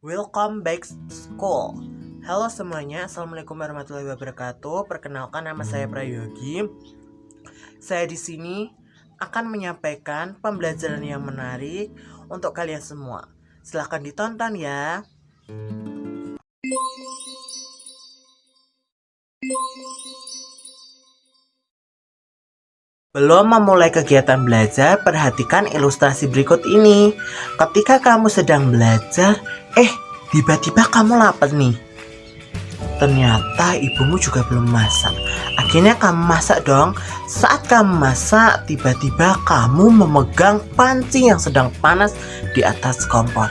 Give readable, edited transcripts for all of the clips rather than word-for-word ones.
Welcome back to school. Halo semuanya, assalamualaikum warahmatullahi wabarakatuh. Perkenalkan, nama saya Prayogi. Saya di sini akan menyampaikan pembelajaran yang menarik untuk kalian semua. Silahkan ditonton ya. Belum memulai kegiatan belajar, perhatikan ilustrasi berikut ini. Ketika kamu sedang belajar, tiba-tiba kamu lapar nih. Ternyata ibumu juga belum masak. Akhirnya kamu masak dong. Saat kamu masak, tiba-tiba kamu memegang panci yang sedang panas di atas kompor.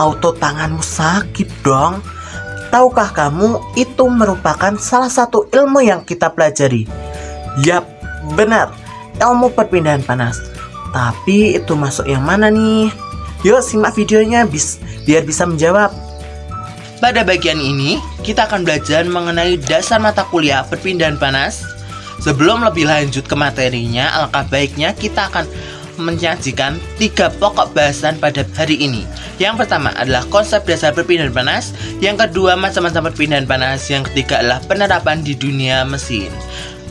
Auto tanganmu sakit dong. Tahukah kamu, itu merupakan salah satu ilmu yang kita pelajari. Yap, benar. Ilmu perpindahan panas. Tapi itu masuk yang mana nih? Yuk simak videonya biar bisa menjawab. Pada bagian ini kita akan belajar mengenai dasar mata kuliah perpindahan panas. Sebelum lebih lanjut ke materinya, alangkah baiknya kita akan menyajikan 3 pokok bahasan pada hari ini. Yang pertama adalah konsep dasar perpindahan panas. Yang kedua, macam-macam perpindahan panas. Yang ketiga adalah penerapan di dunia mesin.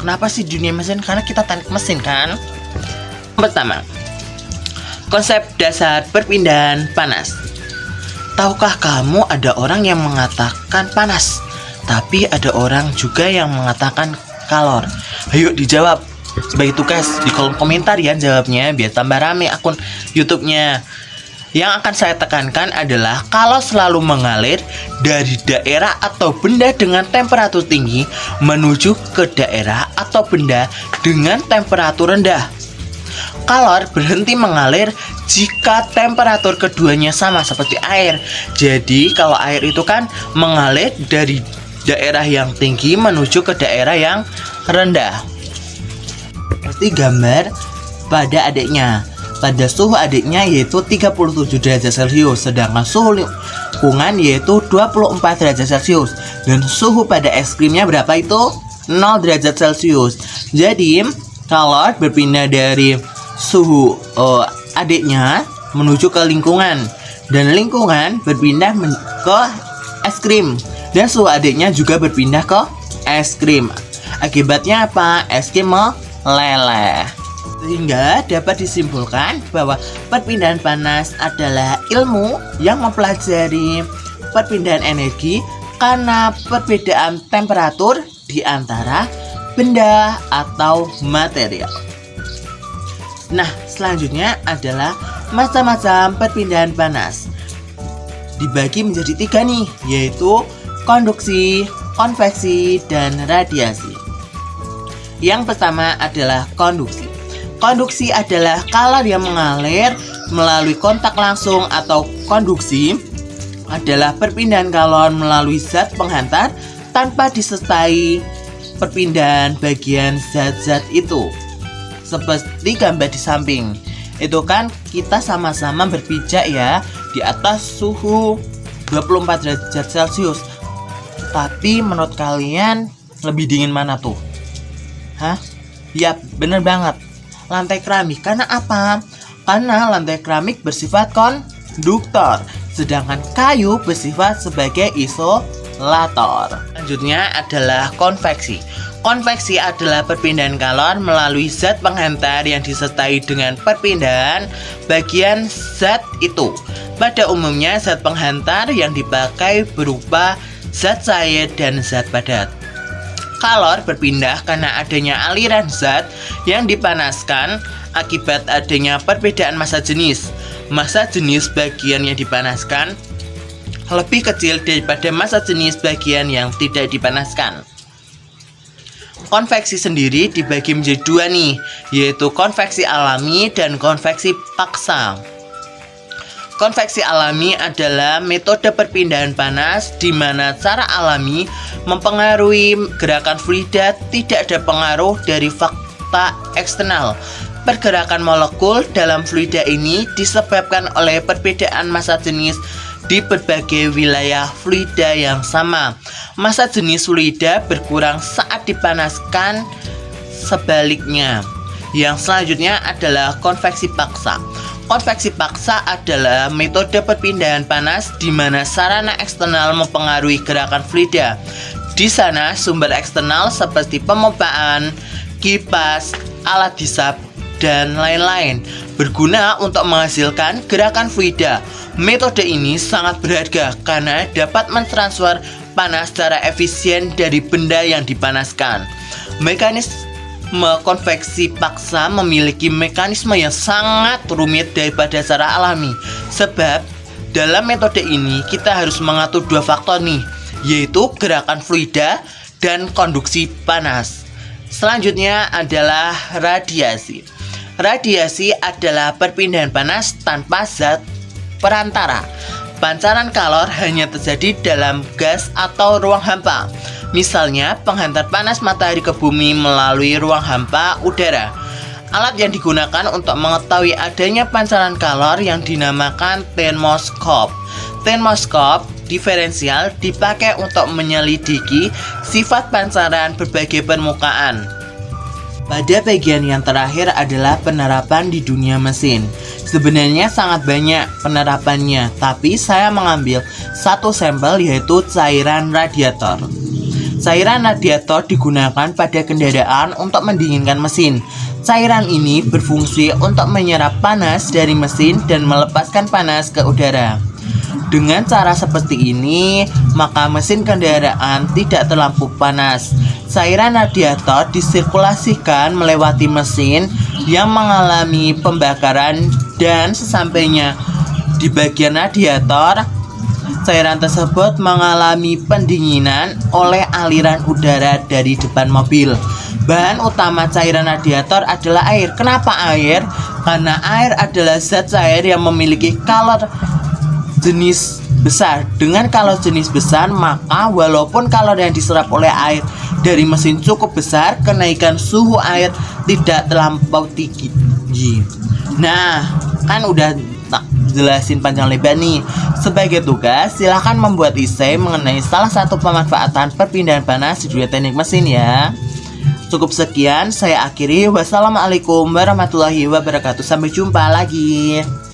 Kenapa sih dunia mesin? Karena kita teknik mesin kan. Pertama, konsep dasar perpindahan panas. Tahukah kamu ada orang yang mengatakan panas, tapi ada orang juga yang mengatakan kalor? Ayo dijawab. Sebagai tugas di kolom komentar ya jawabnya, biar tambah rame akun YouTube-nya. Yang akan saya tekankan adalah kalau selalu mengalir dari daerah atau benda dengan temperatur tinggi menuju ke daerah atau benda dengan temperatur rendah. Kalor berhenti mengalir jika temperatur keduanya sama seperti air. Jadi kalau air itu kan mengalir dari daerah yang tinggi menuju ke daerah yang rendah. Seperti gambar pada adiknya. Pada suhu adiknya yaitu 37 derajat Celcius, sedangkan suhu lingkungan yaitu 24 derajat Celcius. Dan suhu pada es krimnya berapa itu? 0 derajat Celcius. Jadi kalor berpindah dari suhu adiknya menuju ke lingkungan, dan lingkungan berpindah ke es krim, dan suhu adiknya juga berpindah ke es krim. Akibatnya apa? Es krim meleleh. Sehingga dapat disimpulkan bahwa perpindahan panas adalah ilmu yang mempelajari perpindahan energi karena perbedaan temperatur di antara benda atau material. Nah, selanjutnya adalah macam-macam perpindahan panas. Dibagi menjadi 3 nih, yaitu konduksi, konveksi, dan radiasi. Yang pertama adalah konduksi. Konduksi adalah kalor yang mengalir melalui kontak langsung, atau konduksi adalah perpindahan kalor melalui zat penghantar tanpa disertai perpindahan bagian zat-zat itu. Seperti gambar di samping. Itu kan kita sama-sama berpijak ya di atas suhu 24 derajat Celcius. Tapi menurut kalian lebih dingin mana tuh? Hah? Yap, bener banget. Lantai keramik. Karena apa? Karena lantai keramik bersifat konduktor, sedangkan kayu bersifat sebagai isolator. Selanjutnya adalah konveksi. Konveksi adalah perpindahan kalor melalui zat penghantar yang disertai dengan perpindahan bagian zat itu. Pada umumnya zat penghantar yang dipakai berupa zat cair dan zat padat. Kalor berpindah karena adanya aliran zat yang dipanaskan akibat adanya perbedaan massa jenis. Massa jenis bagian yang dipanaskan lebih kecil daripada massa jenis bagian yang tidak dipanaskan. Konveksi sendiri dibagi menjadi 2 nih, yaitu konveksi alami dan konveksi paksa. Konveksi alami adalah metode perpindahan panas di mana cara alami mempengaruhi gerakan fluida, tidak ada pengaruh dari fakta eksternal. Pergerakan molekul dalam fluida ini disebabkan oleh perbedaan massa jenis di berbagai wilayah fluida yang sama. Massa jenis fluida berkurang saat dipanaskan, sebaliknya. Yang selanjutnya adalah konveksi paksa. Konveksi paksa adalah metode perpindahan panas di mana sarana eksternal mempengaruhi gerakan fluida. Di sana sumber eksternal seperti pemompaan, kipas, alat hisap, dan lain-lain berguna untuk menghasilkan gerakan fluida. Metode ini sangat berharga karena dapat mentransfer panas secara efisien dari benda yang dipanaskan. Mekanisme konveksi paksa memiliki mekanisme yang sangat rumit daripada secara alami. Sebab dalam metode ini kita harus mengatur dua faktor nih, yaitu gerakan fluida dan konduksi panas. Selanjutnya adalah radiasi. Radiasi adalah perpindahan panas tanpa zat perantara. Pancaran kalor hanya terjadi dalam gas atau ruang hampa. Misalnya, penghantar panas matahari ke bumi melalui ruang hampa udara. Alat yang digunakan untuk mengetahui adanya pancaran kalor yang dinamakan termoskop. Termoskop diferensial dipakai untuk menyelidiki sifat pancaran berbagai permukaan. Pada bagian yang terakhir adalah penerapan di dunia mesin. Sebenarnya sangat banyak penerapannya, tapi saya mengambil satu sampel yaitu cairan radiator. Cairan radiator digunakan pada kendaraan untuk mendinginkan mesin. Cairan ini berfungsi untuk menyerap panas dari mesin dan melepaskan panas ke udara. Dengan cara seperti ini, maka mesin kendaraan tidak terlampau panas. Cairan radiator disirkulasikan melewati mesin yang mengalami pembakaran dan sesampainya di bagian radiator, cairan tersebut mengalami pendinginan oleh aliran udara dari depan mobil. Bahan utama cairan radiator adalah air. Kenapa air? Karena air adalah zat cair yang memiliki kalor jenis besar. Dengan kalor jenis besar, maka walaupun kalor yang diserap oleh air dari mesin cukup besar, kenaikan suhu air tidak terlampau tinggi. Nah, kan udah jelasin panjang lebar nih. Sebagai tugas, silahkan membuat esai mengenai salah satu pemanfaatan perpindahan panas di dunia teknik mesin ya. Cukup sekian, saya akhiri. Wassalamualaikum warahmatullahi wabarakatuh. Sampai jumpa lagi.